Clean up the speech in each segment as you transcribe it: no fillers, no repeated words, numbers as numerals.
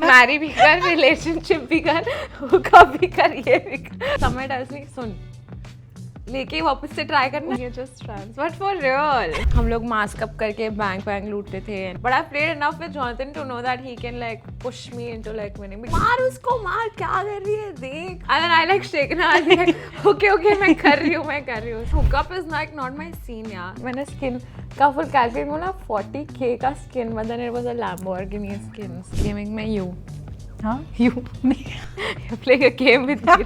Mary भी कर, relationship भी कर, हुकअप भी कर, ये भी कर। समय डज नहीं, सुन लेके वापस से ट्राई करना, ये just trans but for real. हम लोग मास्क अप करके बैंक लूटते थे, but I played enough with Jonathan to know that he can like push me into like winning. मार उसको, मार, क्या कर रही है देख। एंड देन आई लाइक शेकना, ओके मैं कर रही हूँ। Hookup is like not my scene यार। मैंने स्किन का फुल कैलकुलेट बोला 40K का skin, but then it was a Lamborghini skin. Gaming में you playing a game with me.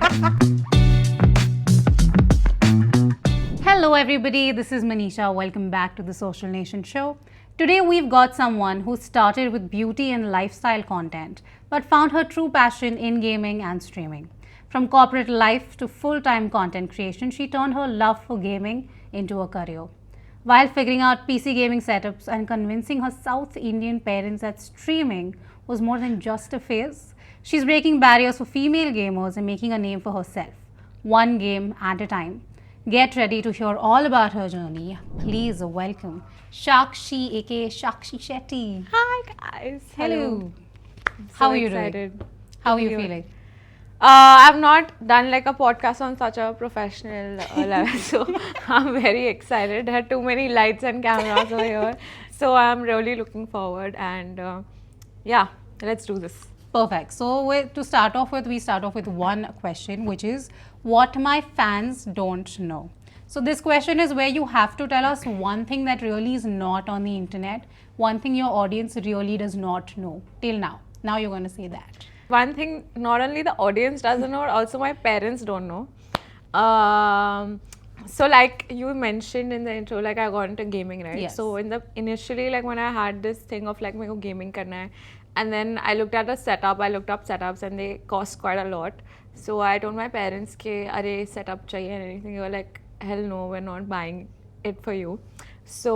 Hello everybody, this is Manisha. Welcome back to the Social Nation show. Today we've got someone who started with beauty and lifestyle content but found her true passion in gaming and streaming. From corporate life to full-time content creation, she turned her love for gaming into a career. While figuring out PC gaming setups and convincing her South Indian parents that streaming was more than just a phase, she's breaking barriers for female gamers and making a name for herself, one game at a time. Get ready to hear all about her journey. Please welcome Shakshi, aka Shakshi Shetty. Hi guys. Hello. So How are you excited. doing? How are you feeling? I've not done like a podcast on such a professional level, so I'm very excited. There are too many lights and cameras over here, so I'm really looking forward. And yeah, let's do this. Perfect. So to start off with, we start off with one question, which is what my fans don't know. So this question is where you have to tell us one thing that really is not on the internet, one thing your audience really does not know till now. Now you're going to say that. One thing not only the audience doesn't know, also my parents don't know. So like you mentioned in the intro, like I got into gaming, right? Yes. So initially like when I had this thing of like मेरे को gaming करना है, and then I looked at a setup, I looked up setups and they cost quite a lot. So I told my parents कि अरे setup चाहिए and anything. They were like, hell no, we're not buying it for you. So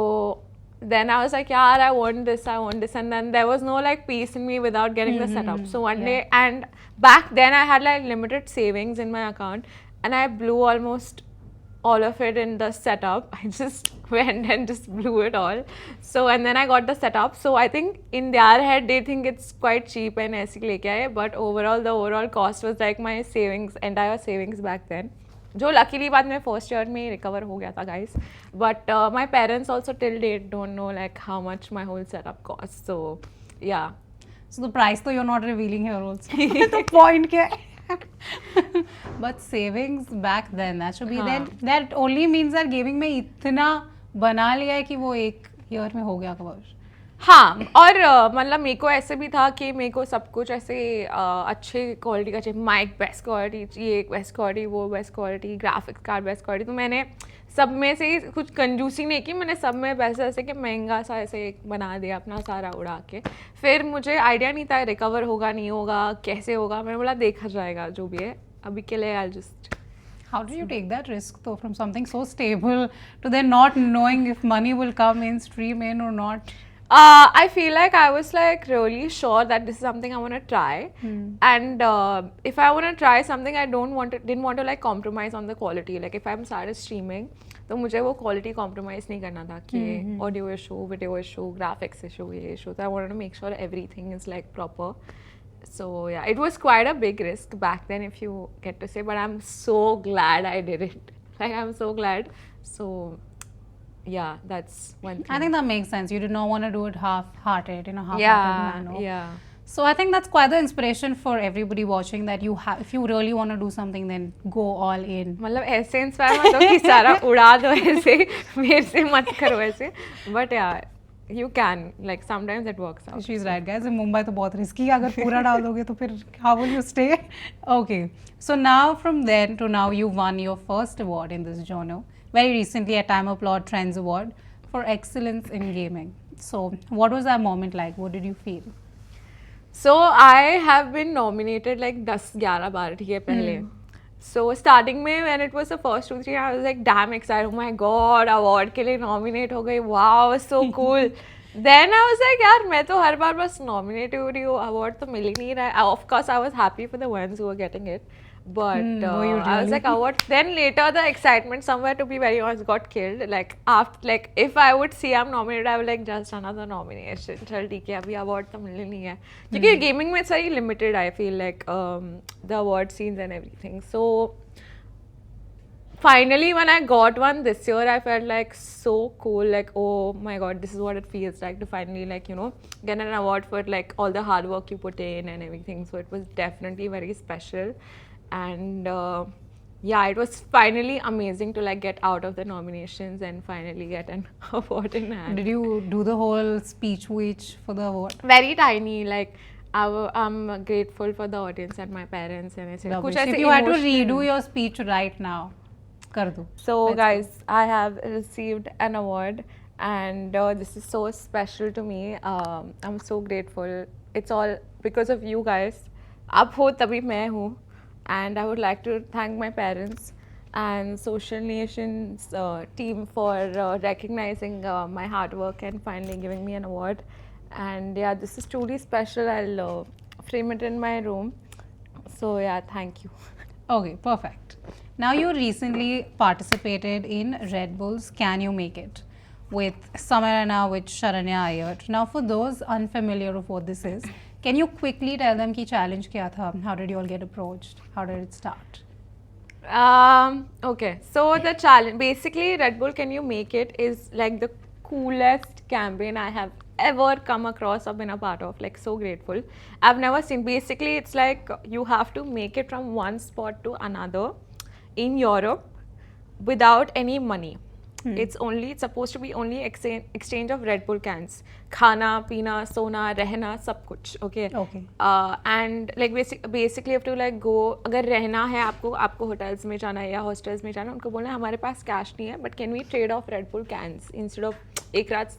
then I was like, yeah, I want this, and then there was no like peace in me without getting the setup. So one day, and back then I had like limited savings in my account, and I blew almost all of it in the setup. I just went and just blew it all. So and then I got the setup. So I think in their head they think it's quite cheap and ऐसे लेके आए, but overall the overall cost was like my savings, entire savings back then. जो luckily बाद में first year में recover हो गया था guys. But my parents also till date don't know like how much my whole setup cost. So yeah. So the price though you're not revealing here also. The point क्या है? But savings back then, that should be then. That only means that gaming में इतना बना लिया है कि वो एक year में हो गया कवर. हाँ, और मतलब मेरे को ऐसे भी था कि मेरे को सब कुछ ऐसे अच्छे क्वालिटी का चाहिए, माइक बेस्ट क्वालिटी, ये बेस्ट क्वालिटी, वो best quality, graphics card best quality. तो मैंने सब में से कुछ कंजूसी नहीं की, मैंने सब में पैसे ऐसे कि महंगा सा ऐसे बना दिया अपना सारा उड़ा के। फिर मुझे आइडिया नहीं था रिकवर होगा नहीं होगा, कैसे होगा। मैंने बोला देखा जाएगा जो भी है, अभी के लिए I just. How did you take that risk though, from something so stable to then not knowing if money will come in, stream in or not? I feel like I was like really sure that this is something I want to try, and if I want to try something, I didn't want to like compromise on the quality. Like if I'm started streaming, तो मुझे वो quality compromise नहीं करना था कि audio issue, video issue, graphics issue, ये issue. So I wanted to make sure everything is like proper. So yeah, it was quite a big risk back then, if you get to say. But I'm so glad I did it. Like I'm so glad. So. Yeah, that's one thing. I think that makes sense. You did not want to do it half-hearted, in a half-hearted manner. Yeah. So I think that's quite the inspiration for everybody watching, that you have, if you really want to do something, then go all in. मतलब ऐसे inspire मत हो कि सारा उड़ा दो ऐसे, मेरे से मत करो ऐसे. But yeah, you can. Like sometimes it works out. She's right, guys. In Mumbai तो बहुत risky है. अगर पूरा डाल दोगे तो फिर how will you stay? Okay. So now from then to now, you won your first award in this genre. Very recently at Time Applaud Trends Award for excellence in gaming. So what was that moment like? What did you feel? So I have been nominated like 10-11 बार ठीक है पहले. So starting में when it was the first 2-3, I was like damn excited. Oh my god, award के लिए nominate हो गई. Wow, so cool. Then I was like यार मैं तो हर बार बस nominate हो रही हूँ, award तो मिल ही नहीं रहा है. Of course I was happy for the ones who were getting it. But were you I was like, oh, what? Then later the excitement somewhere, to be very honest, got killed. Like after, like if I would see I'm nominated, I would like just another nomination. चल ठीक है, अभी award तो मिलने नहीं है. क्योंकि gaming में it's very limited. I feel like the award scenes and everything. So finally, when I got one this year, I felt like so cool. Like, oh my god, this is what it feels like to finally, like, you know, get an award for like all the hard work you put in and everything. So it was definitely very special. And yeah, it was finally amazing to like get out of the nominations and finally get an award in hand. Did you do the whole speech for the award? Very tiny, like. I'm grateful for the audience and my parents and ऐसे कुछ ऐसे If you had to emotional- redo your speech right now, कर दो. So guys, I have received an award and this is so special to me. I'm so grateful. It's all because of you guys. आप हो तभी मैं हूँ. And I would like to thank my parents and Social Nation's team for recognizing my hard work and finally giving me an award. And yeah, this is truly special. I'll frame it in my room. So yeah, thank you. Okay, perfect. Now you recently participated in Red Bull's Can You Make It with Samarana with Sharanya Iyer. Now for those unfamiliar of what this is, can you quickly tell them ki challenge kya tha? How did you all get approached? How did it start? Okay, so the challenge, basically Red Bull Can You Make It is like the coolest campaign I have ever come across or been a part of. Like, so grateful. I've never seen, basically it's like you have to make it from one spot to another in Europe without any money. It's supposed to be only exchange of Red Bull cans. Khana, pina, sona, रहना, सब कुछ. Okay. Okay. And like basically you have to like go. अगर रहना है आपको hotels में जाना है या hostels में जाना है, उनको बोलना है हमारे पास cash नहीं है, but can we trade off Red Bull cans instead of एक रात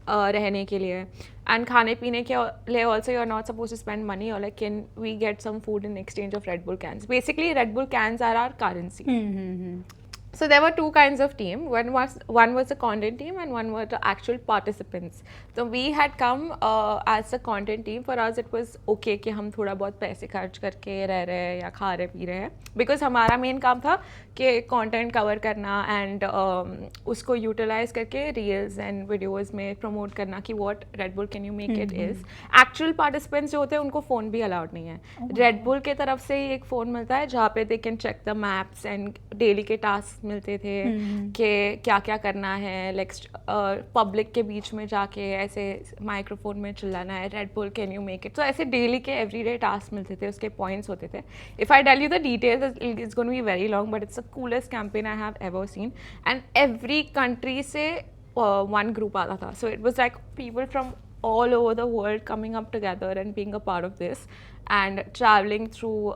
रहने के लिए. And खाने पीने के लिए also you're not supposed to spend money, or like can we get some food in exchange of Red Bull cans. Basically Red Bull cans are our currency. So there were two kinds of team. One was the content team and one were the actual participants. So we had come as a content team. For us it was okay कि हम थोड़ा बहुत पैसे खर्च करके रह रहे हैं या खा रहे पी रहे हैं. Because हमारा main काम था कि content cover करना and उसको utilize करके reels and videos में promote करना कि what Red Bull Can You Make It is. Actual participants जो होते हैं उनको phone भी allowed नहीं है. Red Bull के तरफ से ही एक phone मिलता है जहाँ पे they can check the maps and daily के tasks मिलते थे कि क्या क्या करना है. लाइक पब्लिक के बीच में जाके ऐसे माइक्रोफोन में चिल्लाना है red bull can you make it. तो ऐसे डेली के एवरीडे टास्क मिलते थे, उसके पॉइंट्स होते थे. If I tell you the details it's going to be very long, but it's the coolest campaign I have ever seen. And every country से one group आता था. So it was like people from all over the world coming up together and being a part of this and traveling through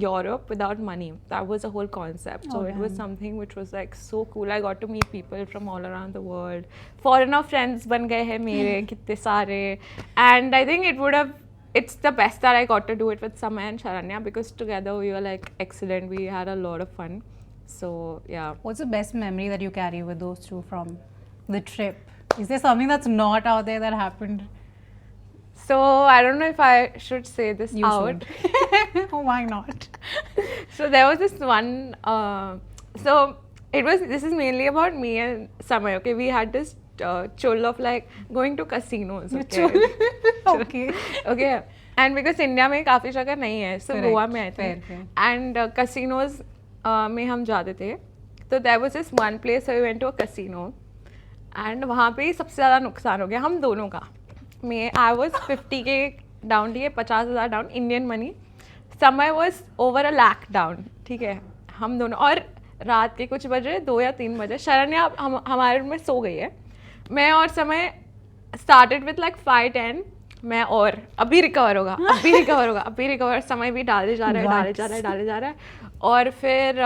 Europe without money. That was the whole concept. So it was something which was like so cool. I got to meet people from all around the world. Foreigner friends ban gaye hai mere kitne sare. And I think it's the best that I got to do it with Samay and Sharanya because together we were like excellent. We had a lot of fun. So yeah. What's the best memory that you carry with those two from the trip? Is there something that's not out there that happened? So I don't know if I should say this You out. should. Oh, why not? So there was this one. So this is mainly about me and Samay. Okay, we had this chull of like going to casinos. Okay. Okay. Okay. And because India में काफी जगह नहीं है, so Correct. Goa में आए थे. Fair. And casinos में हम जाते थे. तो there was this one place where we went to a casino. And वहाँ पे ही सबसे ज़्यादा नुकसान हो गया हम दोनों का. I was 50K down, ठीक है, 50,000 डाउन इंडियन मनी. समय was over 1 lakh डाउन, ठीक है, हम दोनों. और रात के कुछ बजे 2 या 3 बजे शरण्या हमारे रूम में सो गई है. मैं और समय started with like 5-10. मैं और अभी रिकवर होगा, अभी रिकवर. समय भी डाले जा रहा है. और फिर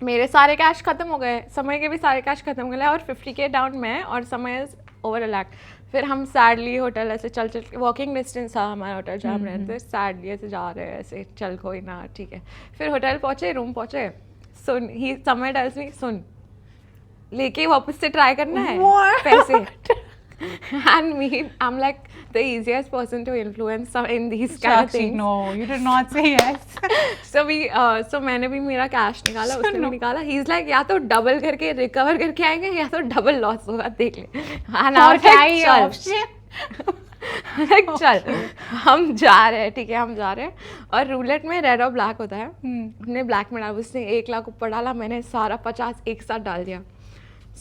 मेरे सारे कैश खत्म हो गए, समय के भी सारे कैश खत्म हो गए. और 50K डाउन मैं और समय ओवर 1 लाख. फिर हम सैडली होटल ऐसे चल वॉकिंग डिस्टेंस था हमारा होटल जहाँ हम रहते थे. सैडली ऐसे जा रहे हैं ऐसे चल कोई ना, ठीक है. फिर होटल पहुँचे, रूम पहुँचे. सुन ही समय डल्स में सुन लेके वापस से ट्राई करना है पैसे. And me, I'm like the easiest person to influence in these kind of Sakshi, things. no, you did not say yes. So मैंने भी मेरा कैश निकाला, उसने भी निकाला. He's like या तो डबल करके रिकवर करके आएंगे या तो डबल लॉस होगा, देख ले. And I और was क्या like, ही चल. option? Like, चल हम जा रहे हैं, ठीक है हम जा रहे हैं. और रूलेट में रेड और ब्लैक होता है. उसने ब्लैक में डाला, उसने 1 लाख ऊपर डाला, मैंने सारा 50 एक साथ डाल दिया,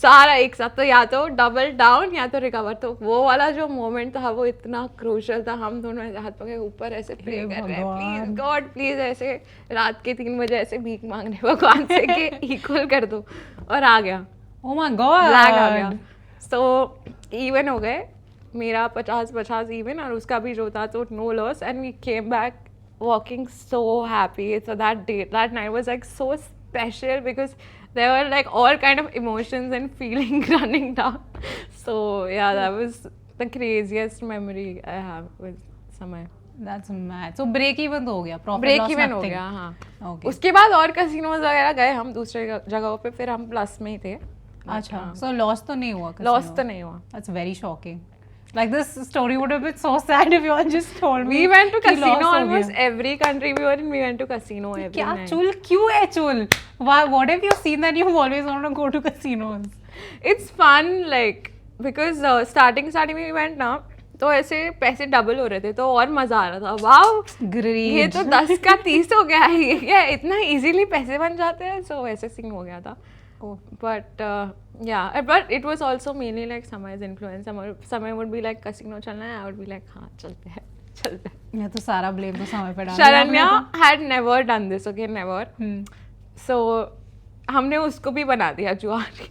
सारा एक साथ. तो या तो डबल डाउन या तो रिकवर. तो वो वाला जो मोमेंट था वो इतना क्रूशल था. हम दोनों ऐसे हाथ पकड़े ऊपर ऐसे प्रे कर रहे हैं, प्लीज गॉड प्लीज, ऐसे रात के 3 बजे ऐसे भीख मांग रहे हैं भगवान से कि इक्वल कर दो. और आ गया, Oh my God. ब्लैक आ गया. सो इवन हो गए, मेरा 50-50 इवन और उसका भी जो था तो no loss. And we came back walking so happy. So that night was like so special because there were like all kind of emotions and feeling running down. So yeah, that was the craziest memory I have with Samay. That's mad. So break even तो हो गया, profit break loss even हो nothing. गया. हाँ, Okay. उसके बाद और casinos वगैरह गए हम दूसरे जगहों पे, फिर हम प्लस में ही थे. अच्छा, so loss तो नहीं हुआ लॉस casino? तो नहीं हुआ. That's very shocking. Like this story would have been so sad if you all just told me. We went to कि loss casino हो almost गया. every country we were in. We went to casino every क्या night. चुल क्यों है चुल? Why? What have you seen that you've always wanted to go to casinos? It's fun like because starting में we went ना, तो ऐसे पैसे डबल हो रहे थे तो और मजा आ रहा था. Wow, Great. ये तो 10 का 30 हो गया है, ये क्या इतना इजीली पैसे बन जाते हैं. सो वैसे सीन हो गया था. Oh. But yeah, but it was also mainly like Samay's influence. Samay would be like casino चलना है, I would be like हाँ चलते हैं चलते हैं. मैं तो सारा blame तो समय पे डाल दिया शरण्या आपने had never done this, okay, never. तो. So हमने उसको भी बना दिया जुआरी.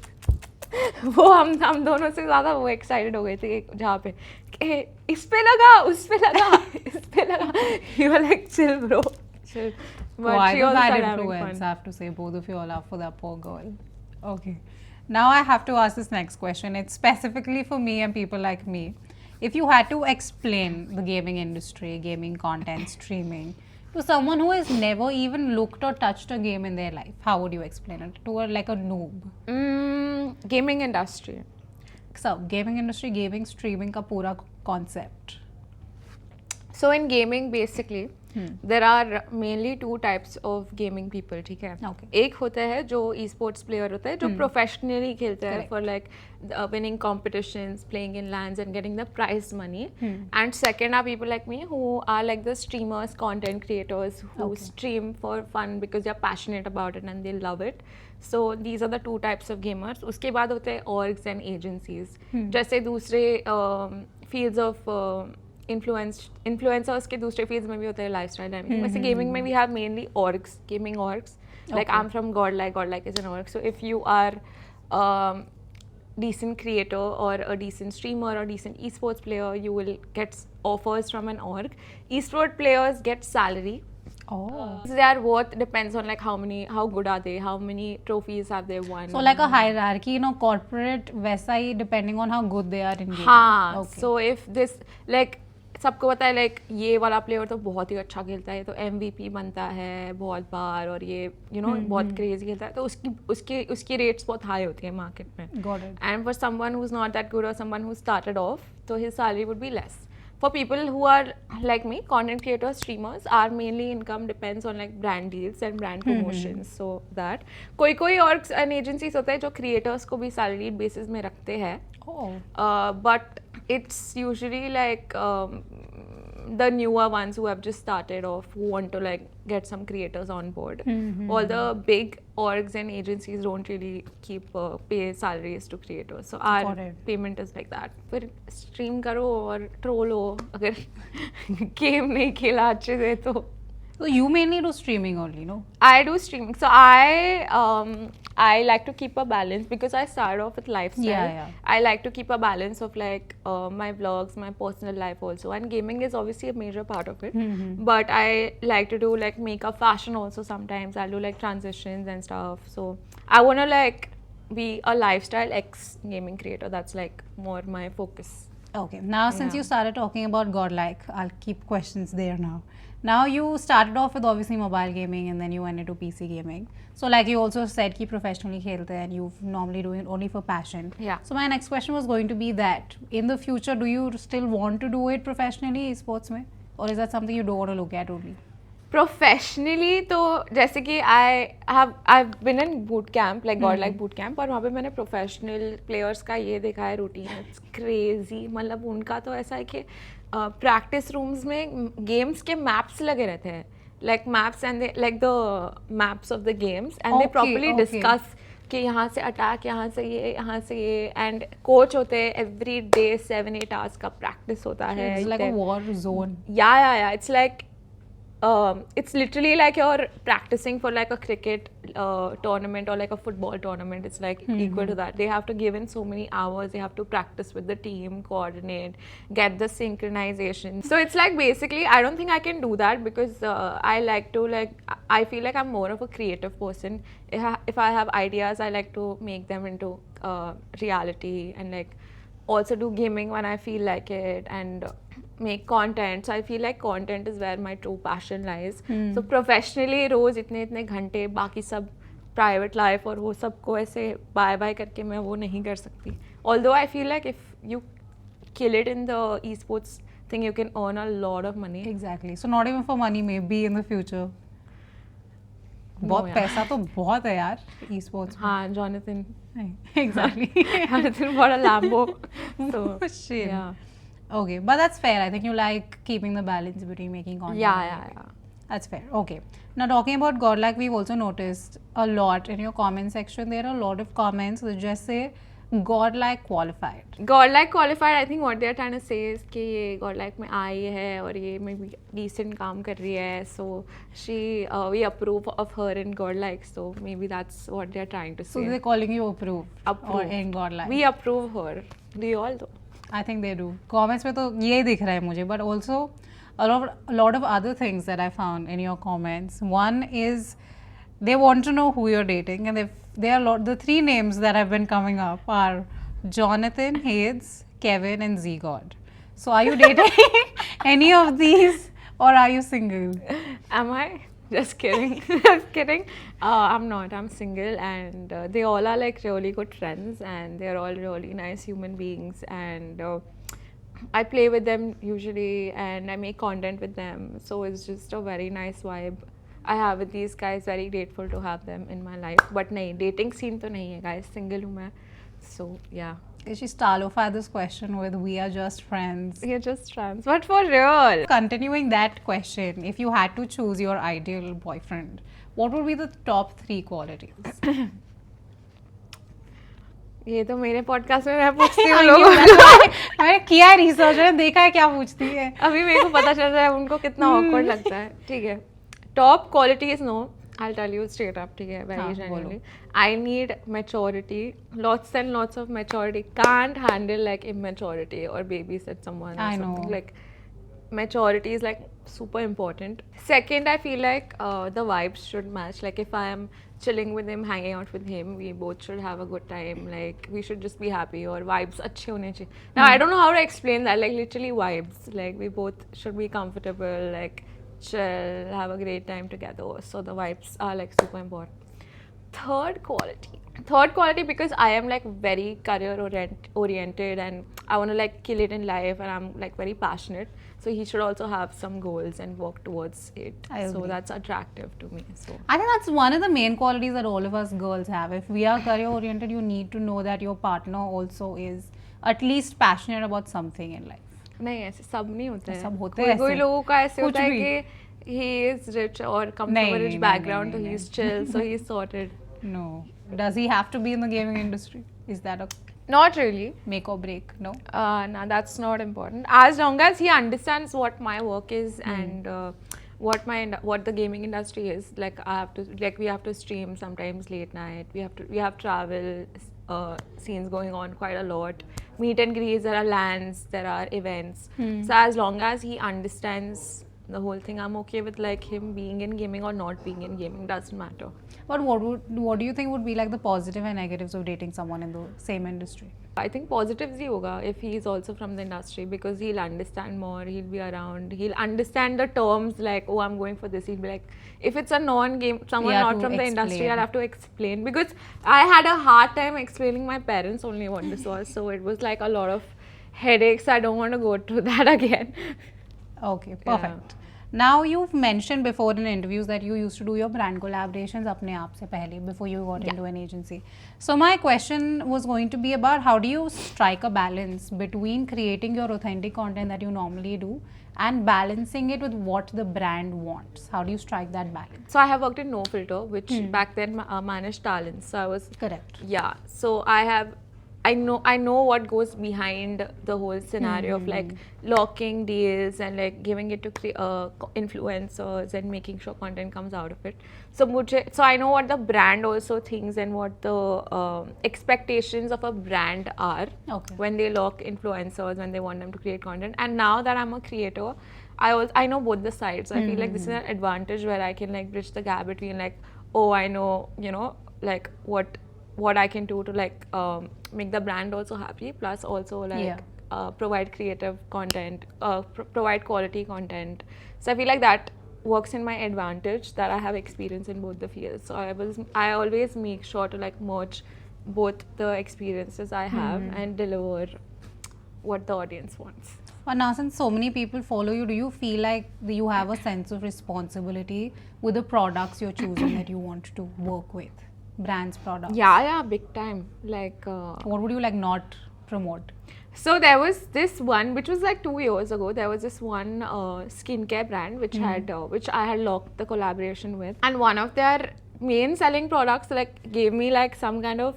वो हम दोनों से ज्यादा वो एक्साइटेड हो गए थे जहाँ पे कि इस पे लगा, उस पे लगा, इस पे लगा. You were like chill bro, chill. But Why she the also bad started having influence? fun. I have to say, both of you all are for that poor girl. Okay. Now I have to ask this next question. It's specifically for me and people like me. If you had to explain the gaming industry, gaming content, streaming, to someone who has never even looked or touched a game in their life, how would you explain it? To like a noob. Gaming industry. So, gaming industry, gaming, streaming का पूरा concept. So in gaming basically there are mainly 2 types of gaming people, ठीक है. Okay. एक होता है जो e-sports player होता है जो professionally खेलते हैं Correct. for like winning competitions, playing in LANs and getting the prize money. And second are people like me who are like the streamers, content creators who stream for fun because they're passionate about it and they love it. So these are the 2 types of gamers. उसके बाद होते हैं orgs and agencies. जैसे दूसरे fields of influencers के दूसरे fields में भी होते हैं, लाइफस्टाइल एंड वैसे गेमिंग में we have mainly orgs, gaming orgs. Like I am from Godlike is an org. So if you are decent creator or a decent streamer or decent esports player, you will get offers from an org. Esport players get salary. Oh. Their worth depends on like how good are they, how many trophies have they won. So like a hierarchy, you know, corporate वैसा ही depending on how good they are in gaming. हाँ. Okay. So if this like सबको पता है like ये वाला player तो बहुत ही अच्छा खेलता है तो MVP बनता है बहुत बार और ये यू नो बहुत क्रेजी खेलता है तो उसकी रेट्स बहुत हाई होती है मार्केट में. Got it. And for someone who is not that good और समवन हु स्टार्टेड ऑफ तो his salary would be less. For people who are like me, content creators, streamers, our mainly income depends on like brand deals and brand promotions. So that कोई orgs and agencies होते हैं जो creators को भी salary basis में रखते हैं. Oh. But it's usually like the newer ones who have just started off who want to like get some creators on board. All the big orgs and agencies don't really keep pay salaries to creators. So our Got it. payment is like that. फिर stream करो और troll हो अगर game नहीं खेला अच्छे से तो. So you mainly do streaming only, no? I do streaming. So I like to keep a balance because I started off with lifestyle. Yeah. I like to keep a balance of like my vlogs, my personal life also, and gaming is obviously a major part of it. But I like to do like makeup, fashion also sometimes. I'll do like transitions and stuff. So I wanna like be a lifestyle ex gaming creator. That's like more my focus. Okay, now since Yeah. you started talking about Godlike, I'll keep questions there now. Now you started off with obviously mobile gaming and then you went into PC gaming. So like you also said कि professionally खेलते हैं and you normally do it only for passion. Yeah. So my next question was going to be that in the future do you still want to do it professionally sports में or is that something you don't want to look at only? Professionally तो जैसे कि I been in boot camp like God like boot camp और वहाँ पे मैंने professional players का ये देखा है रूटीन इट्स क्रेजी मतलब उनका तो ऐसा है कि प्रैक्टिस रूम्स में गेम्स के मैप्स लगे रहते हैं like maps and like the maps of the games and they Okay, properly okay. Discuss कि यहाँ से अटैक यहाँ से ये एंड कोच होते हैं एवरी डे 7-8 आवर्स का प्रैक्टिस होता है It's like a war zone. yeah it's like it's literally like you're practicing for like a cricket tournament or like a football tournament. It's like equal to that. They have to give in so many hours. They have to practice with the team, coordinate, get the synchronization. So it's like basically I don't think I can do that because I like to I feel like I'm more of a creative person. If I have ideas, I like to make them into reality and like also do gaming when I feel like it and make content. So I feel like content is where my true passion lies. So professionally रोज इतने घंटे बाकी सब private life और वो सब को ऐसे bye करके मैं वो नहीं कर सकती. Although I feel like if you kill it in the esports thing, you can earn a lot of money. Exactly. So not even for money, maybe in the future. बहुत यार. पैसा तो बहुत है यार esports में. हाँ, Jonathan. Exactly. Jonathan bought a Lambo. So Shit. yeah. Okay, but that's fair. I think you like keeping the balance between making content. Yeah. That's fair. Okay. Now talking about Godlike, we've also noticed a lot in your comment section. There are a lot of comments that just say Godlike qualified. Godlike qualified, I think what they are trying to say is कि ये Godlike में आई है और ये में decent काम कर रही है, so we approve of her in Godlike, so maybe that's what they are trying to So say. they're calling you approved or Approved. in Godlike. We approve her. Do you all though? I think they do. Comments में तो ये दिख रहा है मुझे, but also a lot of other things that I found in your comments. One is they want to know who you're dating, and the three names that have been coming up are Jonathan, Hades, Kevin, and Z-God. So are you dating any of these, or are you single? Am I? Just kidding. Just kidding. I'm not. I'm single, and they all are like really good friends, and they're all really nice human beings. And I play with them usually, and I make content with them. So it's just a very nice vibe I have with these guys. Very grateful to have them in my life. But nahi, dating scene to nahi hai, guys. Single hu main. So yeah. She stalified this question with "We are just friends." You're just trans, but for real. Continuing that question, if you had to choose your ideal boyfriend, what would be the top 3 qualities? ये तो मेरे podcast में मैं पूछती हूँ I knew लोगों that. को. मैंने किया रिसर्च, मैंने देखा है क्या पूछती है. अभी मेरे को पता चल रहा है उनको कितना awkward लगता है. ठीक है. Top qualities no. I'll tell you straight up. ठीक है. Very हाँ, genuinely. I need maturity. Lots and lots of maturity. Can't handle like immaturity or babysit someone or I something. know. Like maturity is like super important. Second, I feel like the vibes should match. Like if I am chilling with him, hanging out with him, we both should have a good time. Like we should just be happy or vibes अच्छे होने चाहिए. Now I don't know how to explain that. Like literally vibes. Like we both should be comfortable. Like chill, have a great time together. So the vibes are like super important. Third quality because I am like very career oriented and I want to like kill it in life and I'm like very passionate, so he should also have some goals and work towards it. I So agree. that's attractive to me. So I think that's one of the main qualities that all of us girls have. If we are career oriented, you need to know that your partner also is at least passionate about something in life. नहीं ऐसे सब नहीं होते हैं. सब होते हैं कोई ऐसे. लोगों का ऐसे कुछ होता है भी. कि he is rich or come नहीं, from a rich नहीं, background, नहीं, so नहीं, he's chill, so he's sorted. No. Does he have to be in the gaming industry? Is that a Not really. make or break? No. No, that's not important. As long as he understands what my work is and what the gaming industry is. Like we have to stream sometimes late night. We have travel scenes going on quite a lot. Meet and greets. There are LANs. There are events. So as long as he understands the whole thing, I'm okay with like him being in gaming or not being in gaming. Doesn't matter. But what do you think would be like the positive and negatives of dating someone in the same industry? I think positives ही होगा if he is also from the industry because he'll understand more, he'll be around, he'll understand the terms like, oh, I'm going for this. He'll be like, if it's a non-game, someone Yeah, not to from the industry, explain. I'll have to explain because I had a hard time explaining my parents only what this was. So it was like a lot of headaches. I don't want to go through that again. Okay, perfect. Now you've mentioned before in interviews that you used to do your brand collaborations अपने आप से पहले before you got into an agency. So my question was going to be about how do you strike a balance between creating your authentic content that you normally do and balancing it with what the brand wants. How do you strike that balance? So I have worked in No Filter, which back then managed talents. So I was Correct. yeah. So I know what goes behind the whole scenario of like locking deals and like giving it to influencers and making sure content comes out of it. So I know what the brand also thinks and what the expectations of a brand are Okay. when they lock influencers, when they want them to create content. And now that I'm a creator, I know both the sides. I feel like this is an advantage where I can like bridge the gap between like, oh, I know, like what I can do to like make the brand also happy, plus also like provide creative content, provide quality content. So I feel like that works in my advantage that I have experience in both the fields. So I always make sure to like merge both the experiences I have and deliver what the audience wants. And now, since so many people follow you, do you feel like you have a sense of responsibility with the products you're choosing that you want to work with? Brands, products? Yeah, big time. Like, What would you like not promote? so there was this one, which was like 2 years ago. There was this one skincare brand which which I had locked the collaboration with, and one of their main selling products like gave me like some kind of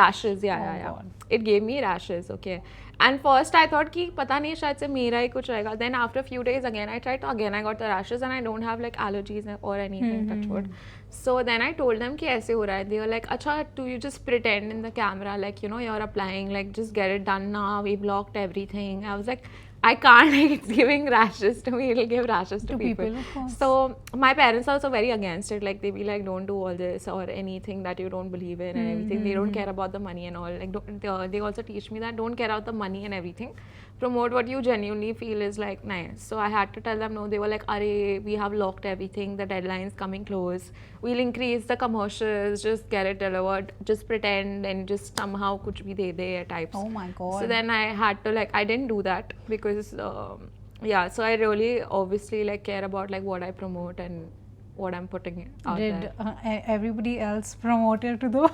rashes. Yeah. God. It gave me rashes. Okay. And first I thought कि पता नहीं शायद से मेरा ही कुछ रहेगा. Then after a few days again I tried, again I got the rashes and I don't have like allergies or anything, touch wood. So then I told them कि ऐसे हो रहा है. They were like, अच्छा, do you just pretend in the camera like you're applying, like just get it done now. We've locked everything. I was like, I can't. Like, it's giving rashes to me. It'll give rashes to people. Of course. So my parents are also very against it. Like they be like, don't do all this or anything that you don't believe in and everything. They don't care about the money and all. Like they also teach me that don't care about the money and everything. Promote what you genuinely feel is like nice. So I had to tell them no. They were like, "Arey, we have locked everything. The deadline's coming close. We'll increase the commercials. Just get it delivered. Just pretend and just somehow kuch bhi de de types." Oh my God. So then I had to like I didn't do that because so I really obviously like care about like what I promote and what I'm putting out Did there. everybody else promote it to the?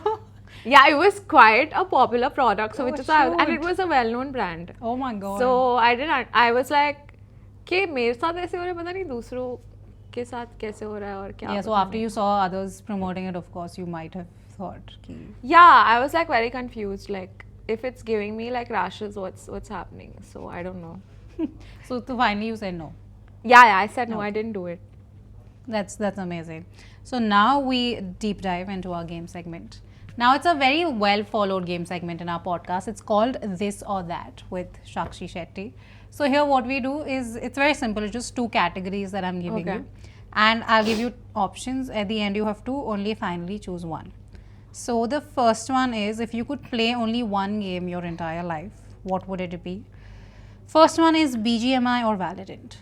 Yeah, it was quite a popular product, so Oh, which is why, and shoot. it was a well-known brand. Oh my God. So I didn't. I was like, कि मेरे साथ ऐसे हो रहा है पता नहीं दूसरों के साथ कैसे हो रहा है और क्या. yeah, so पता after नहीं. you saw others promoting it, of course, you might have thought ki, Yeah, I was like very confused. Like if it's giving me like rashes, what's happening? So I don't know. so finally you said no. Yeah, I said no. I didn't do it. That's amazing. So now we deep dive into our game segment. Now it's a very well followed game segment in our podcast. It's called This or That with Shakshi Shetty. So here what we do is it's very simple. It's just two categories that I'm giving Okay. you. And I'll give you options. At the end you have to only finally choose one. So the first one is if you could play only one game your entire life, what would it be? First one is BGMI or Valorant.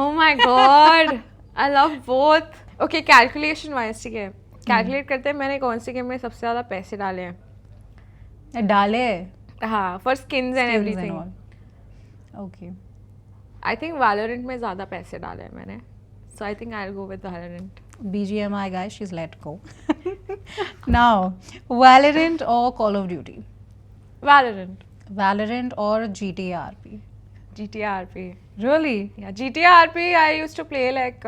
Oh my god, I love both. Okay, calculation wise ठीक है. Calculate करते हैं मैंने कौन सी game में सबसे ज़्यादा पैसे डाले हैं. डाले हाँ, for skins and everything. Okay. I think Valorant में ज़्यादा पैसे डाले हैं मैंने. So I think I'll go with Valorant. BGMI guys, she's let go. Now, Valorant or Call of Duty? Valorant. Valorant or GTA RP? GTA RP. Really? Yeah, GTA RP I used to play like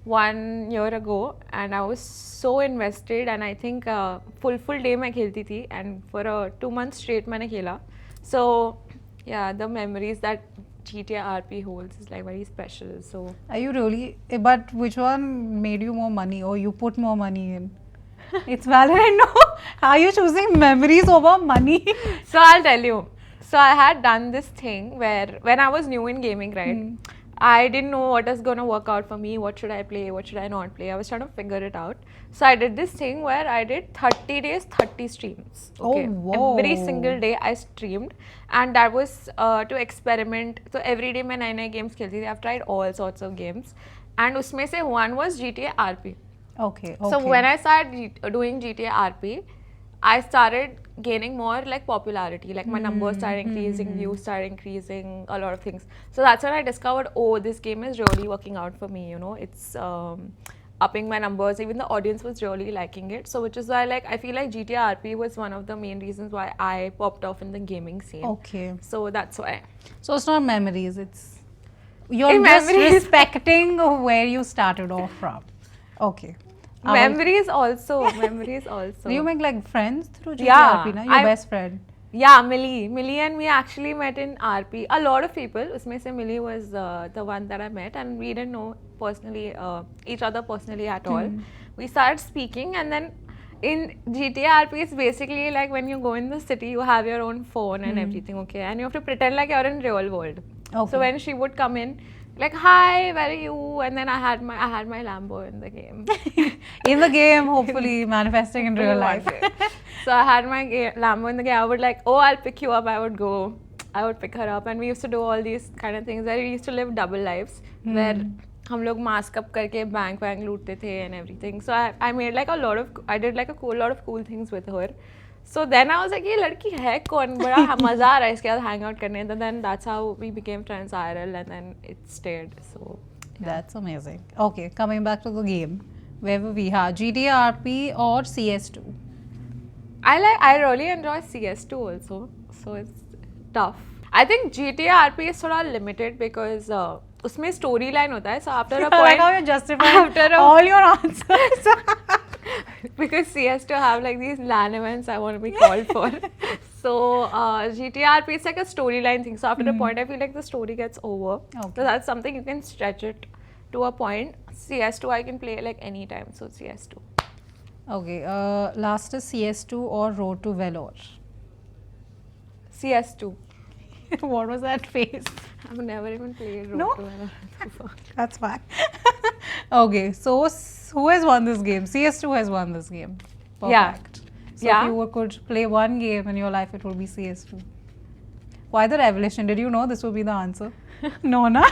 1 year ago and I was so invested and I think full day मैं खेलती थी and for 2 months straight मैंने खेला. So yeah, the memories that GTA RP holds is like very special. So Are you really? But which one made you more money or you put more money in? It's Valorant, no? Are you choosing memories over money? So I'll tell you. So I had done this thing where when I was new in gaming, right? I didn't know what is going to work out for me. What should I play? What should I not play? I was trying to figure it out. So I did this thing where I did 30 days, 30 streams. Okay. whoa. Every single day I streamed, and that was to experiment. So every day मैं नए games खेलती थी. I've tried all sorts of games, and उसमें से one was GTA RP. Okay. So when I started doing GTA RP, I started gaining more like popularity. Like my numbers started increasing, views started increasing, a lot of things. So that's when I discovered, oh, this game is really working out for me. You know, it's upping my numbers. Even the audience was really liking it. So which is why like I feel like GTA RP was one of the main reasons why I popped off in the gaming scene. Okay. So that's why. So it's not memories. It's you're In just memories. respecting where you started off from. Okay. Memories also. Memories also. Do you make like friends through GTA Yeah, RP? Na? Your best friend. Yeah, Millie and me actually met in RP. A lot of people. Usme se Millie was the one that I met, and we didn't know personally each other personally at all. We started speaking, and then in GTA RP, it's basically like when you go in the city, you have your own phone and everything, okay, and you have to pretend like you're in real world. Okay. So when she would come in, like, hi, where are you? And then I had my Lambo in the game. In the game, hopefully manifesting in real life. So I had my Lambo in the game. I would like, oh, I'll pick you up. I would pick her up, and we used to do all these kind of things. We used to live double lives where हम लोग mask up करके bank लूटते थे and everything. So I made like I did like a lot of cool things with her. So then I was like, ये लड़की है कौन, बड़ा मजा आ रहा है इसके साथ hang out करने. And then that's how we became friends IRL, and then it stayed. So yeah. That's amazing. Okay, coming back to the game. Where were we? GTA RP or CS2? I really enjoy CS2 also. So it's tough. I think GTA RP is थोड़ा limited because उसमें storyline होता है. So after a I like point, how you're justifying all your answers. because CS2 have like these LAN events I want to be called for. So GTA RP is like a storyline thing. So after a point, I feel like the story gets over. Okay. So that's something you can stretch it to a point. CS2 I can play like anytime. So CS2. Okay, last is CS2 or Road to Velour? CS2. What was that face? I've never even played Road No? to Valor before. That's fine. Okay, so who has won this game? CS2 has won this game. Perfect. Yeah. So Yeah. if you could play one game in your life, it would be CS2. Why the revelation? Did you know this would be the answer? No, na?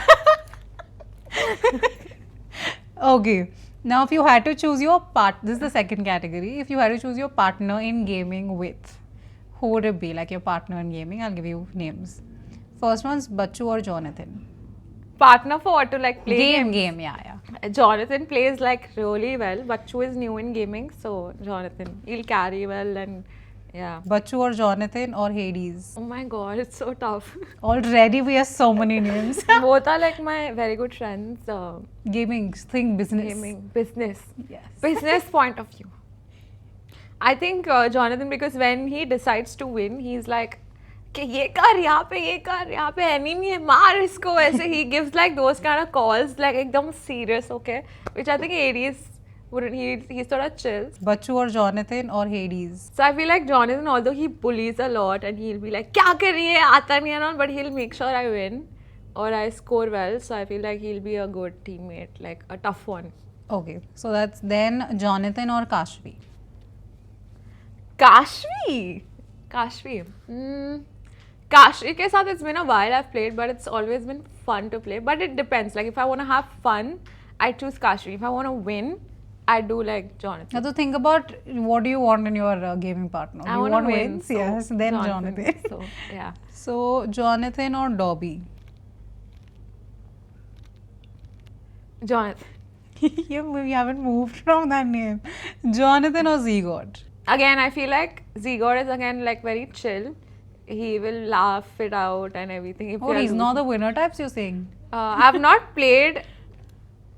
Okay. Now, if you had to choose your this is the second category. If you had to choose your partner in gaming with, who would it be? Like your partner in gaming, I'll give you names. First one's Bachu or Jonathan. Partner for what, to like play Game, yeah. Jonathan plays like really well. Bachu is new in gaming, so Jonathan, he'll carry well, and yeah. Bachu or Jonathan or Hades. Oh my god, it's so tough. Already we have so many names. Both are like my very good friends. Gaming, think business. Gaming, business. Yes. Business point of view. I think Jonathan, because when he decides to win, he's like, कि ये कर यहाँ पे enemy है, मार इसको ऐसे. He gives like those kind of calls, like एकदम serious, okay, which I think Hades wouldn't. He's sort of chill. Bachu or Jonathan or Hades. So I feel like Jonathan, although he bullies a lot and he'll be like, क्या कर रही है, आता नहीं है ना, but he'll make sure I win or I score well. So I feel like he'll be a good teammate, like a tough one. Okay, so that's then Jonathan or Kashvi. Kashvi. Kashvi के साथ it's been a while I've played, but it's always been fun to play. But it depends. Like if I want to have fun, I choose Kashvi. If I want to win, I do like Jonathan. Now to think about what do you want in your gaming partner. I you wanna want win, wins, so yes. Then Jonathan. So yeah. So Jonathan or Dobby. Jonathan. We haven't moved from that name. Jonathan or Zegod. Again, I feel like Zegod is again like very chill. He will laugh it out and everything. If Oh, we are he's not losing. the winner types you're saying. I've not played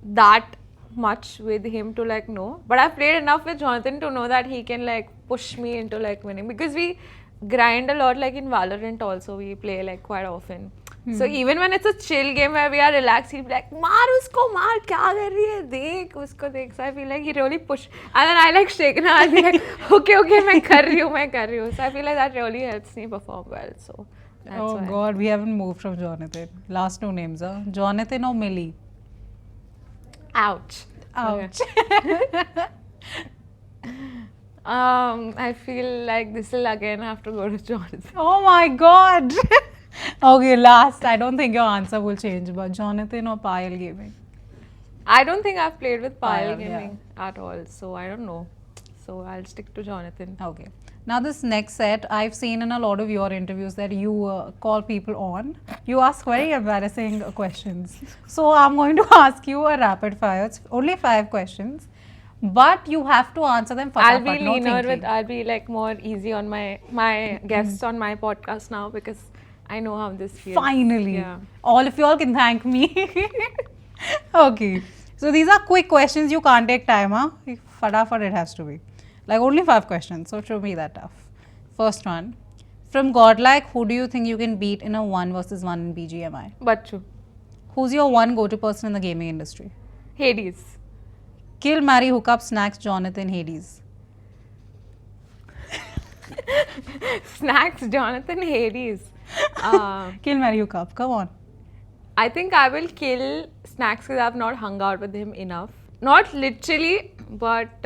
that much with him to like know, but I've played enough with Jonathan to know that he can like push me into like winning, because we grind a lot. Like in Valorant also we play like quite often. So even when it's a chill game where we are relaxed, he'll be like, "Maar usko, maar, kya kar rahi hai? Dekh, usko dekh." So I feel like he really push, and then I like shake na. I'll be like, "Okay, मैं कर रही हूँ." So I feel like that really helps me perform well. So That's Oh why. God, we haven't moved from Jonathan. Last two names, Jonathan or Millie? Ouch. Ouch. I feel like this will again have to go to Jonathan. Oh my God. Okay, last. I don't think your answer will change, but Jonathan or Payal Gaming? I don't think I've played with Payal, Pile Gaming at all, so I don't know. So I'll stick to Jonathan. Okay. Now this next set, I've seen in a lot of your interviews that you call people on. You ask very embarrassing questions. So I'm going to ask you a rapid fire. It's only 5 questions, but you have to answer them I'll fast. be leaner with. I'll be like more easy on my guests on my podcast now because I know how this feels. Finally, Yeah. all of you all can thank me. Okay. So these are quick questions. You can't take time, huh? Fatafat it has to be. Like only 5 questions, so it should be that tough. First one. From Godlike, who do you think you can beat in a 1 versus 1 in BGMI? Bachu. Who's your one go-to person in the gaming industry? Hades. Kill, marry, hook up, snacks, Jonathan, Hades. Snacks, Jonathan, Hades. Kill, marry, hook up. Come on. I think I will kill Snacks because I've not hung out with him enough. Not literally, but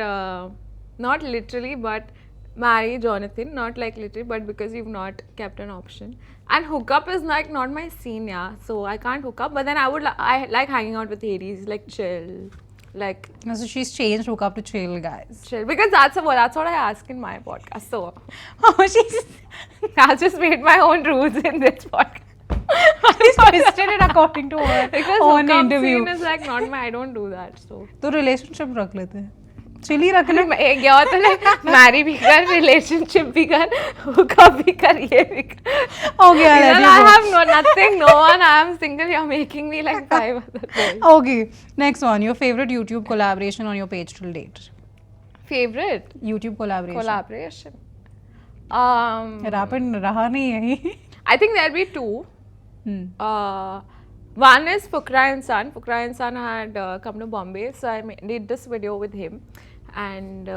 marry Jonathan. Not like literally, but because you've not kept an option. And hookup is like not my scene, yeah. So I can't hook up. But then I like hanging out with Hades, like chill, like So she's changed hook up to chill, guys. chill. Because that's what I ask in my podcast. So Oh, she's I just made my own rules in this podcast. she's twisted it according to her Because own hookup interview. scene is like not my. I don't do that. So. तो relationship रख लेते हैं. Chill ही रखना. एक क्या होता है like marry भी कर, relationship भी कर, hookup भी कर, ये भी कर. Okay, I'll let Because you I go. have nothing, no one. I am single. You're making me like 5 other boys. Okay, next one. Your favorite YouTube collaboration on your page till date? Favorite YouTube collaboration. collaboration. Rapid रहा नहीं यही. I think there'll be 2. One is Fukra and Son. Fukra and Son had come to Bombay, so I did this video with him, and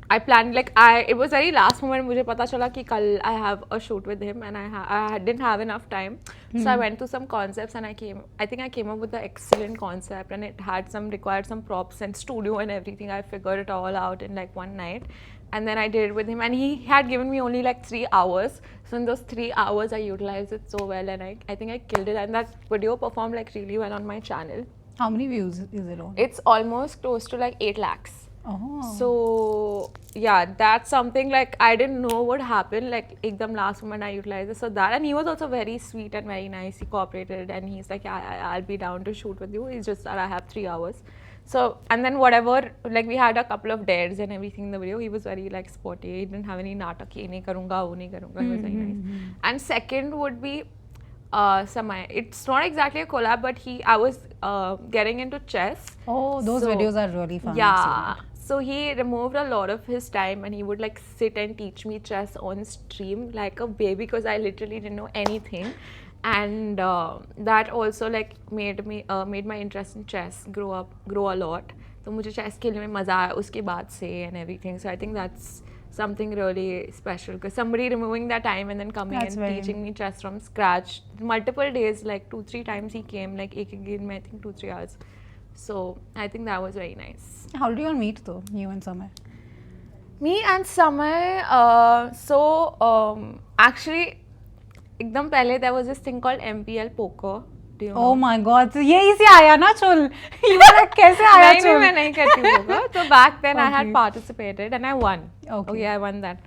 I planned like it was very last moment. मुझे पता चला कि कल I have a shoot with him, and I didn't have enough time, so I went through some concepts and I think I came up with an excellent concept, and it had required some props and studio and everything. I figured it all out in like one night. And then I did it with him, and he had given me only like 3 hours. So in those 3 hours, I utilized it so well, and I think I killed it. And that video performed like really well on my channel. How many views is it on? It's almost close to like 8 lakhs. Oh. So yeah, that's something like I didn't know would happen. Like ekdam last moment I utilized it. So that, and he was also very sweet and very nice. He cooperated, and he's like, yeah, I'll be down to shoot with you. It's just that I have 3 hours. So, and then whatever, like we had a couple of dares and everything in the video. He was very like sporty. He didn't have any natak, ye nahi karunga, wo nahi karunga. He was very nice. And second would be Samay. It's not exactly a collab, but I was getting into chess. Oh, those So, videos are really fun. Yeah. So he removed a lot of his time, and he would like sit and teach me chess on stream like a baby, because I literally didn't know anything. And that also like made my interest in chess grow a lot. तो मुझे chess खेलने में मज़ा आया उसके बाद से and everything. So I think that's something really special, because somebody removing that time and then coming That's and very- teaching me chess from scratch multiple days, like 2-3 times he came, like एक game में I think 2-3 hours. So I think that was very nice. How did you all meet though, you and Samay? Me and Samay, actually एकदम पहले there was this thing called MPL poker. Do you know? Oh my God, तो यही से आया ना चुल. You were like कैसे आया नहीं चुल? मैं नहीं करती poker. So back then I had Okay. participated and I won. Okay. I won that.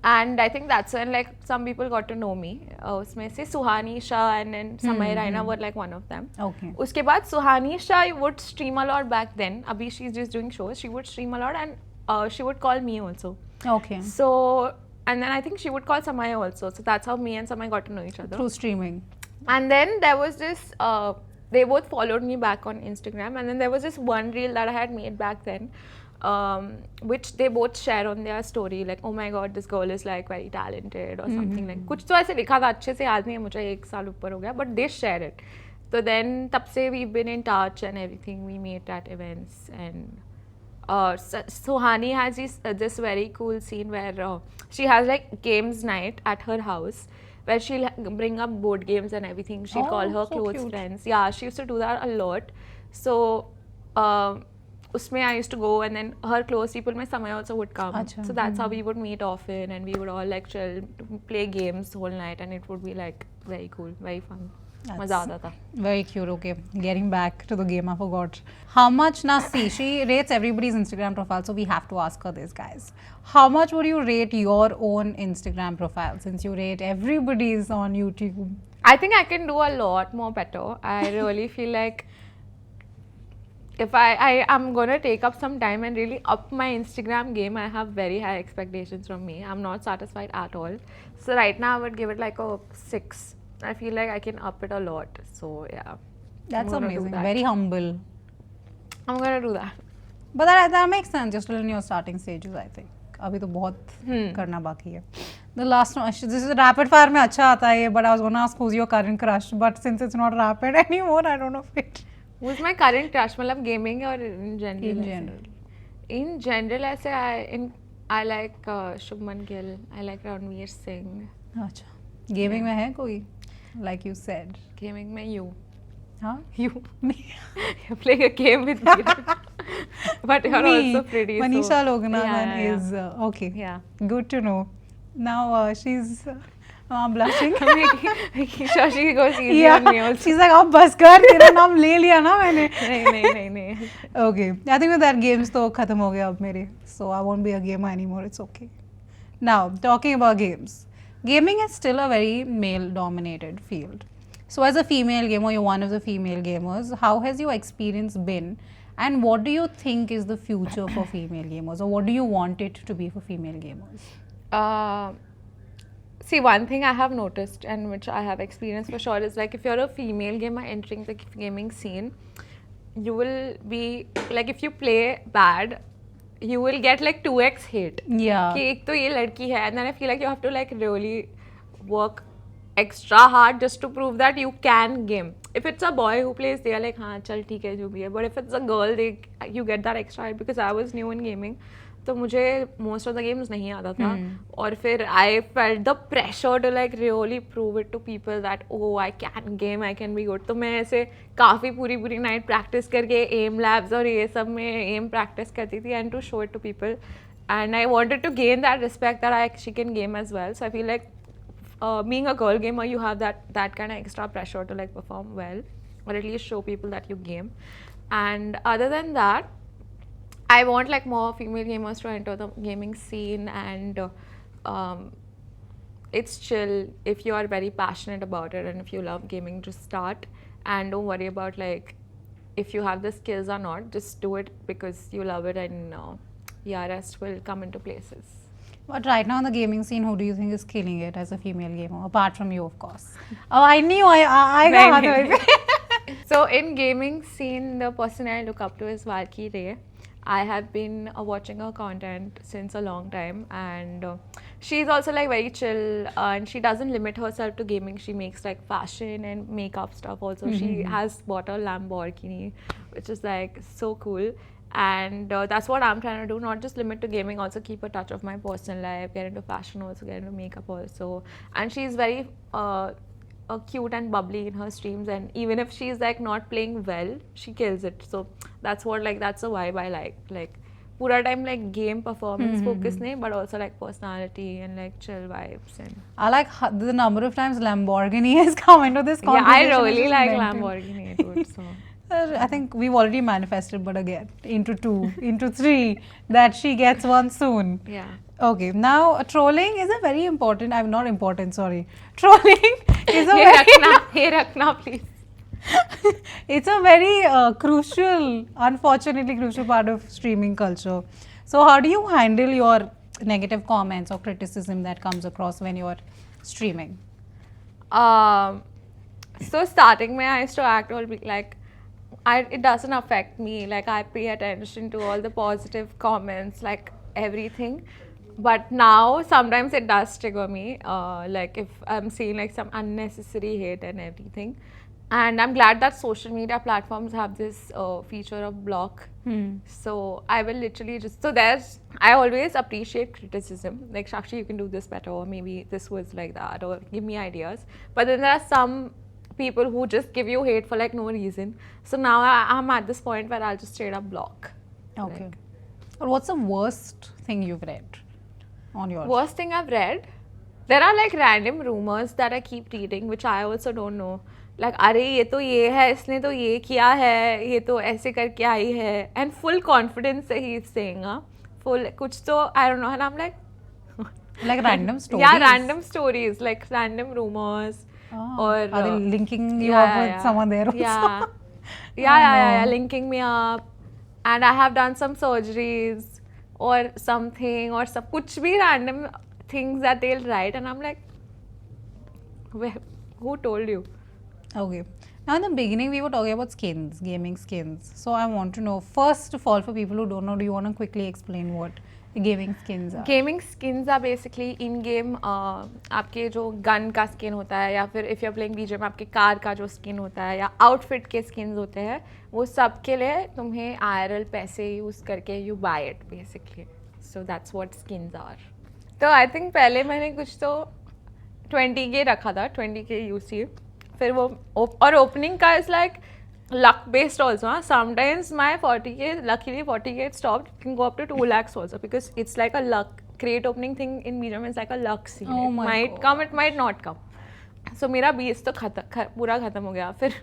And I think that's when like some people got to know me. उसमें से Suhani Shah and then Samay Raina were like one of them. Okay. उसके बाद Suhani Shah would stream a lot back then. Abhi she's just doing shows. She would stream a lot, and she would call me also. Okay. So, and then I think she would call Samay also. So that's how me and Samay got to know each other. Through streaming. And then there was this, they both followed me back on Instagram. And then there was this one reel that I had made back then, which they both share on their story. Like, oh my God, this girl is like very talented or something like. कुछ तो ऐसे लिखा था, अच्छे से याद नहीं है मुझे, 1 साल ऊपर हो गया. But they share it. So then तब से we've been in touch and everything. We meet at events, and Suhani has this very cool scene where she has like games night at her house, where she'll bring up board games and everything. She'll call her so close cute. friends. Yeah, she used to do that a lot. So usme I used to go, and then her close people mein Samay also would come. Acha, So that's how we would meet often, and we would all like chill, play games the whole night, and it would be like very cool, very fun. मजा आता था. Very cute. Okay, getting back to the game, I forgot. How much? Now, see, she rates everybody's Instagram profile, so we have to ask her this, guys. How much would you rate your own Instagram profile since you rate everybody's on YouTube? I think I can do a lot more better. I really feel like if I'm gonna take up some time and really up my Instagram game, I have very high expectations from me. I'm not satisfied at all. So right now I would give it like a 6. I feel like I can up it a lot. So yeah. That's gonna do amazing. that. Very humble. I'm gonna do that. But that makes sense. You're still in your starting stages, I think. अभी तो बहुत करना बाकी है. The last one, this is rapid fire में अच्छा आता है, but I was gonna ask who's your current crush, but since it's not rapid anymore, I don't know if it. Who's my current crush? मतलब gaming or in general? In ऐसे? general. In general, ऐसे I like Shubman Gill. I like Ranveer Singh. अच्छा. Gaming में है कोई? Like you said. Gaming में you. हाँ? You. You're playing a game with me. But you're Me, also pretty. Manisha so, Loganathan yeah. is okay. Yeah. Good to know. Now she's I'm blushing. Making sure she goes easy Yeah. on me also. She's like, अब बस कर तेरा नाम ले लिया ना मैंने. नहीं. Okay. I think with that games तो खत्म हो गया अब मेरे. So I won't be a gamer anymore. It's okay. Now talking about games. Gaming is still a very male-dominated field. So as a female gamer, you're one of the female gamers. How has your experience been? And what do you think is the future for female gamers? Or what do you want it to be for female gamers? See, one thing I have noticed and which I have experienced for sure is like if you're a female gamer entering the gaming scene, you will be like if you play bad, you will get like 2x hate. Yeah. कि एक तो ये लड़की है, and then I feel like you have to like really work extra hard just to prove that you can game. If it's a boy who plays, they are like हाँ चल ठीक है जो भी है. But if it's a girl, you get that extra hard because I was new in gaming. तो मुझे most of the games नहीं आता था और फिर I felt the pressure to like really prove it to people that oh I can game, I can be good. तो मैं ऐसे काफ़ी पूरी night practice करके aim labs और ये सब में aim practice करती थी and to show it to people. And I wanted to gain that respect that I actually can game as well. So I feel like being a girl gamer, you have that kind of extra pressure to like perform well or at least show people that you game. And other than that, I want like more female gamers to enter the gaming scene, and it's chill if you are very passionate about it and if you love gaming, just start and don't worry about like if you have the skills or not. Just do it because you love it, and yeah, rest will come into places. But right now in the gaming scene, who do you think is killing it as a female gamer? Apart from you, of course. Oh, I knew. I got it. So in gaming scene, the person I look up to is Valky Ray. I have been watching her content since a long time, and she's also like very chill, and she doesn't limit herself to gaming. She makes like fashion and makeup stuff also. She has bought a Lamborghini, which is like so cool. And that's what I'm trying to do, not just limit to gaming, also keep a touch of my personal life, get into fashion also, get into makeup also. And she's very cute and bubbly in her streams, and even if she's like not playing well, she kills it. So that's what like that's the vibe I like pura time like game performance focus nahi, but also like personality and like chill vibes. And I like the number of times Lamborghini has come into this yeah, conversation. I really is like mental. Lamborghini dude. So I think we've already manifested, but again, into 2, into 3, that she gets one soon. yeah. Okay, now trolling is a very important, I'm not important, sorry. Trolling is a Hey Rakna, please. it's a very crucial, unfortunately crucial part of streaming culture. So how do you handle your negative comments or criticism that comes across when you're streaming? So starting में I used to act all like it doesn't affect me. Like I pay attention to all the positive comments, like everything. But now sometimes it does trigger me. Like if I'm seeing like some unnecessary hate and everything. And I'm glad that social media platforms have this feature of block. So I will literally just, so there's I always appreciate criticism. Like, Shakshi, you can do this better, or maybe this was like that, or give me ideas. But then there are some people who just give you hate for like no reason. So now I'm at this point where I'll just straight up block. Okay. Like, But what's the worst thing you've read on your worst thing I've read, there are like random rumors that I keep reading, which I also don't know. Like, अरे ये तो ये है, इसने तो ये किया है, ये तो ऐसे करके आई है, and full confidence से he is saying, full कुछ तो I don't know, and I'm like, like random stories? yeah, random stories, like random rumors, Oh, or are they linking you yeah, up with yeah. someone there also? Yeah, yeah, linking me up, and I have done some surgeries or something or some कुछ भी random things that they'll write, and I'm like, who told you? Okay. Now in the beginning we were talking about skins, gaming skins. So I want to know, first of all, for people who don't know, do you want to quickly explain what the gaming skins are? Gaming skins are basically in game आपके जो gun का skin होता है, या फिर if you are playing BGM आपके car का जो स्किन होता है, या आउटफिट के स्किन्स होते हैं, वो सब के लिए तुम्हें IRL पैसे यूज़ करके you buy it basically. So that's what skins are. तो आई थिंक पहले मैंने कुछ तो 20K रखा था, 20K यूसी. फिर वो और ओपनिंग का is like luck based also. Sometimes my 40K, luckily 40K it stopped, it can go up to 2 lakhs also, because it's like a luck. Crate opening thing in medium is like a luck scene. Oh It my might God. come, it might not come. So मेरा 20 तो पूरा ख़त्म हो गया. फिर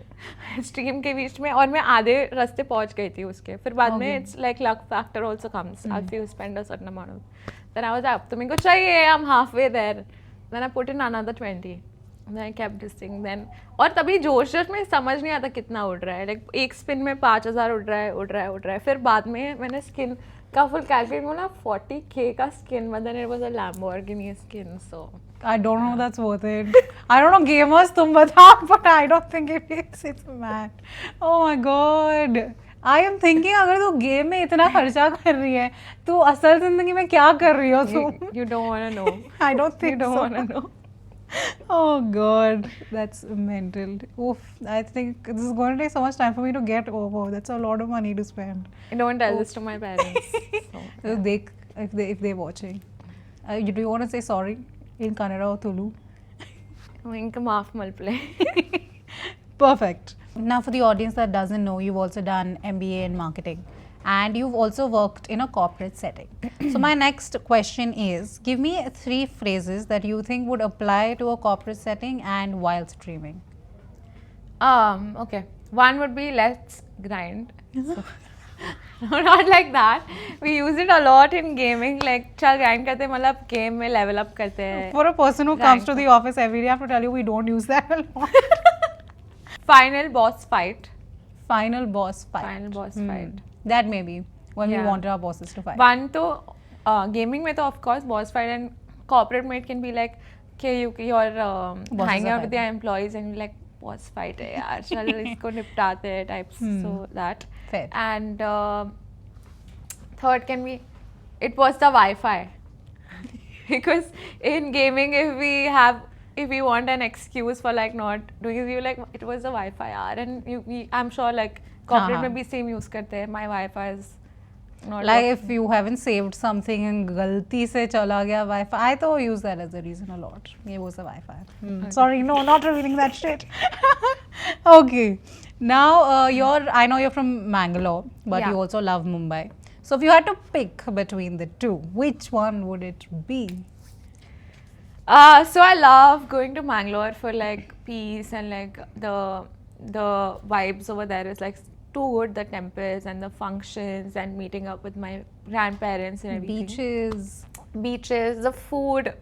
stream के बीच में, और मैं आधे रास्ते पहुंच गई थी उसके. फिर बाद में it's like luck factor also comes if you spend a certain amount of. Then I was like, तो मेरे को चाहिए, I'm halfway there. Then I put in another 20. Then I kept this thing. Then और तभी जोश में समझ नहीं आता कितना उड़ रहा है. Like एक स्पिन में 5000 उड़ रहा है. फिर बाद में मैंने स्किन का फुल कैलकुलेट बोला 40K का skin, but then it was a Lamborghini skin. So I don't know that's worth it. I don't know gamers, तुम बताओ, but I don't think it's mad. Oh my god. I am thinking अगर तू game में इतना खर्चा कर रही है, तू असल जिंदगी में क्या कर रही हो तुम? you don't want to know. I don't think You don't so. want to know. Oh god, that's mental. Oof, I think this is going to take so much time for me to get over. That's a lot of money to spend. Don't tell this to my parents. So, So if they're watching, do you want to say sorry in Kannada or Tulu? Inka maaf mal play. Perfect. Now for the audience that doesn't know, you've also done MBA in marketing and you've also worked in a corporate setting. So my next question is, give me 3 phrases that you think would apply to a corporate setting and while streaming. Okay. One would be let's grind. So, not like that. We use it a lot in gaming. Like चल grind करते हैं, मतलब game में level up करते हैं. For a person who comes to the office every day, I have to tell you we don't use that a lot. Final boss fight. Final boss fight. Final boss fight. That may be when we Yeah. wanted our bosses to fight. One तो gaming में तो of course boss fight, and corporate में it can be like कि you're hanging out with your employees and you're like boss fight है यार, चल इसको निपटाते हैं types. So that. Fair. And third can be, it was the Wi-Fi. Because in gaming, if we want an excuse for like not doing it, you like it was the Wi-Fi yaar, and I'm sure like corporate में भी same use करते हैं. My Wi-Fi is not Like working. if you haven't saved something and गलती से चला गया Wi-Fi, I though use that as a reason a lot. ये was the Wi-Fi. Sorry, no, not revealing that shit. Okay. Now I know you're from Mangalore, but Yeah. you also love Mumbai. So if you had to pick between the two, which one would it be? So I love going to Mangalore for like peace, and like the vibes over there is like too good. The temples and the functions and meeting up with my grandparents and everything. Beaches, the food.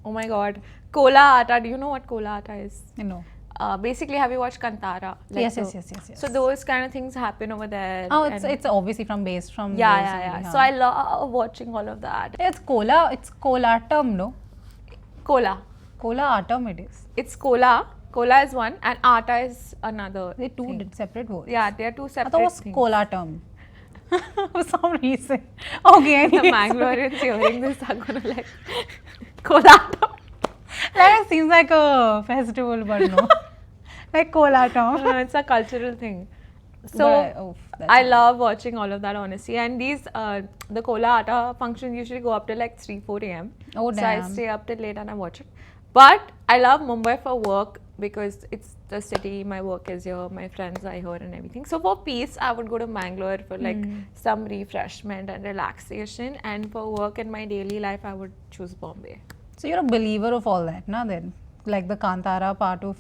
Oh my god, kola atta. Do you know what kola atta is? No. Basically, have you watched Kantara? Like Yes. So those kind of things happen over there. Oh, and- it's obviously based from yeah, those yeah, only, yeah. huh? So I love watching all of that. It's Kolatam, no? Kola. Kolatam it is. It's kola. Kola is one, and atta is another. They're two thing. separate words. Yeah, they are two I separate thought it was things. Kolatam. For some reason. Okay, The anyway. Mangaloreans hearing this are gonna like Kolatam. Like it seems like a festival, but no. Like Kolatam. It's a cultural thing. So that's I love watching all of that, honestly. And these the Kola Atta functions usually go up till like 3-4 a.m. Oh, So I damn. stay up till late and I watch it. But I love Mumbai for work because it's the city. My work is here. My friends are here and everything. So for peace, I would go to Bangalore for like some refreshment and relaxation. And for work and my daily life, I would choose Bombay. So you're a believer of all that, na? Then, like the Kantara part of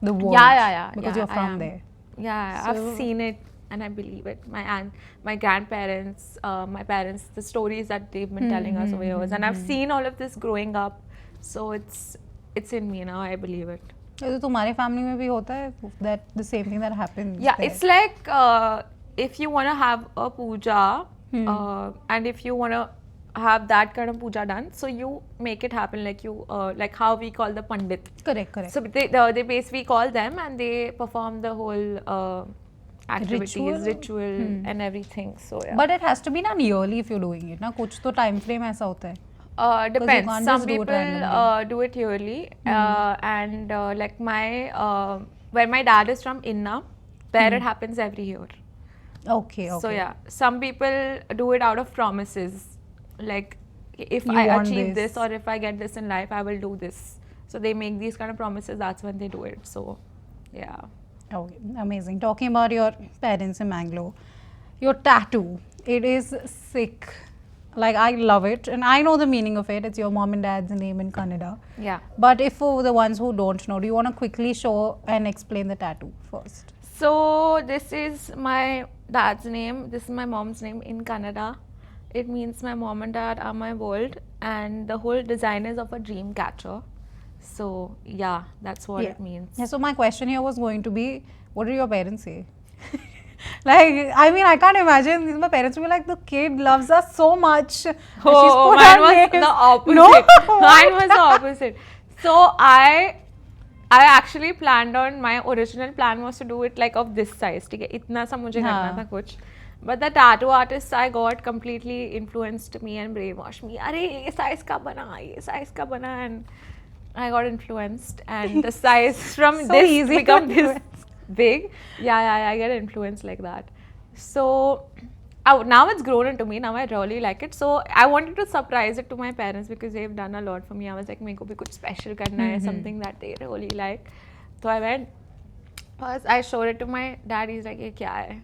the world. Yeah. Because yeah, you're I from am. there. Yeah, So- I've seen it and I believe it. My aunt, my grandparents, my parents, the stories that they've been telling us over years, and I've seen all of this growing up. So it's in me now. I believe it. तो तुम्हारे family में भी होता है that the same thing that happens. Yeah, there? it's like if you want to have a puja, and if you want to have that kind of puja done, so you make it happen like you like how we call the pandit. Correct. So they basically call them and they perform the whole activities, ritual and everything. So yeah. But it has to be done yearly if you're doing it, ना? कुछ तो time frame ऐसा होता है. Depends. can't Some just do it people randomly. do it yearly, and like where my dad is from, Inna, there it happens every year. Okay. So yeah, some people do it out of promises, like if You I want achieve this. this or if I get this in life, I will do this. So they make these kind of promises. That's when they do it. So yeah. Okay, amazing. Talking about your parents in Mangalore, your tattoo, it is sick. Like, I love it. And I know the meaning of it. It's your mom and dad's name in Kannada. Yeah. But if for the ones who don't know, do you want to quickly show and explain the tattoo first? So this is my dad's name. This is my mom's name in Kannada. It means my mom and dad are my world, and the whole design is of a dream catcher. So yeah, that's what it means. Yeah, so my question here was going to be, what did your parents say? Like, I mean, I can't imagine. My parents will be like, the kid loves us so much. that she's Oh, put mine our was names." the opposite. No? Mine was the opposite. So I actually planned on, my original plan was to do it like of this size. ठीक है, इतना सा मुझे करना था कुछ. But the tattoo artist I got completely influenced me and brainwashed me. अरे ये size का बना, and I got influenced, and the size from So this easy to become this influence. big. Yeah, I get influenced like that. So now it's grown into me. Now I really like it. So I wanted to surprise it to my parents because they've done a lot for me. I was like, मेरे को भी कुछ special करना है, something that they really like. So I went. First, I showed it to my dad. He's like, ये क्या है?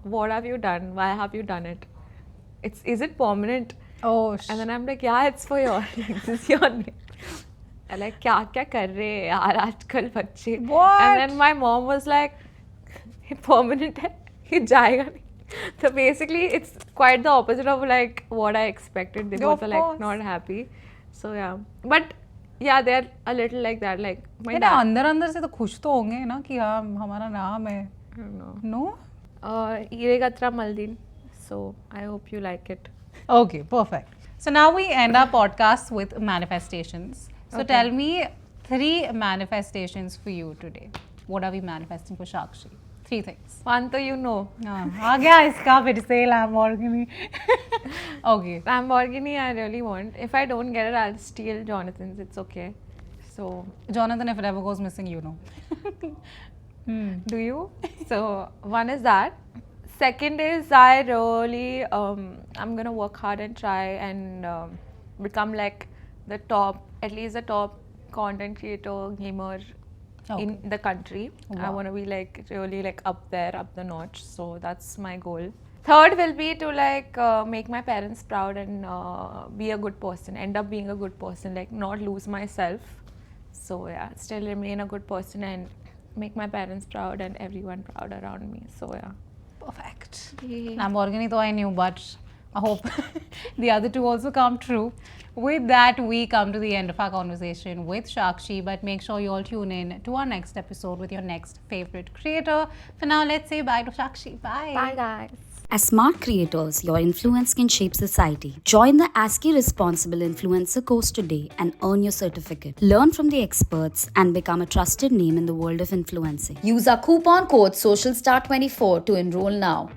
What have you done? Why have you done it? Is it permanent? Oh, And then I'm like, yeah, it's for your, like, this is your name. I'm like, क्या कर रहे हैं यार आजकल बच्चे? What? And then my mom was like, ये permanent है, ये जाएगा नहीं. So basically, it's quite the opposite of like what I expected. They both Of are like course. not happy. So yeah, but yeah, they're a little like that. Like my मेरे dad. अंदर से तो खुश तो होंगे ना कि हाँ हमारा नाम है. I don't know. No? Iregatra Maldin. So I hope you like it. Okay, perfect. So now we end our podcast with manifestations. So Okay. tell me 3 manifestations for you today. What are we manifesting for Shakshi? 3 things. One तो you know. आ गया इसका फिर से Lamborghini. Okay. Lamborghini I really want. If I don't get it, I'll steal Jonathan's. It's okay. So Jonathan, if it ever goes missing, you know. do you? So one is that. Second is I really I'm gonna work hard and try and become like the top, at least the top content creator gamer in the country. I Wow. want to be like really like up there, up the notch. So that's my goal. Third will be to like make my parents proud and be a good person, end up being a good person, like not lose myself. So yeah, still remain a good person and make my parents proud and everyone proud around me. So yeah. Perfect. Yay. Lamborghini though I knew, but I hope the other 2 also come true. With that, we come to the end of our conversation with Shakshi, but make sure you all tune in to our next episode with your next favorite creator. For now, let's say bye to Shakshi. Bye. Bye guys. As smart creators, your influence can shape society. Join the ASCII Responsible Influencer course today and earn your certificate. Learn from the experts and become a trusted name in the world of influencing. Use our coupon code SOCIALSTAR24 to enroll now.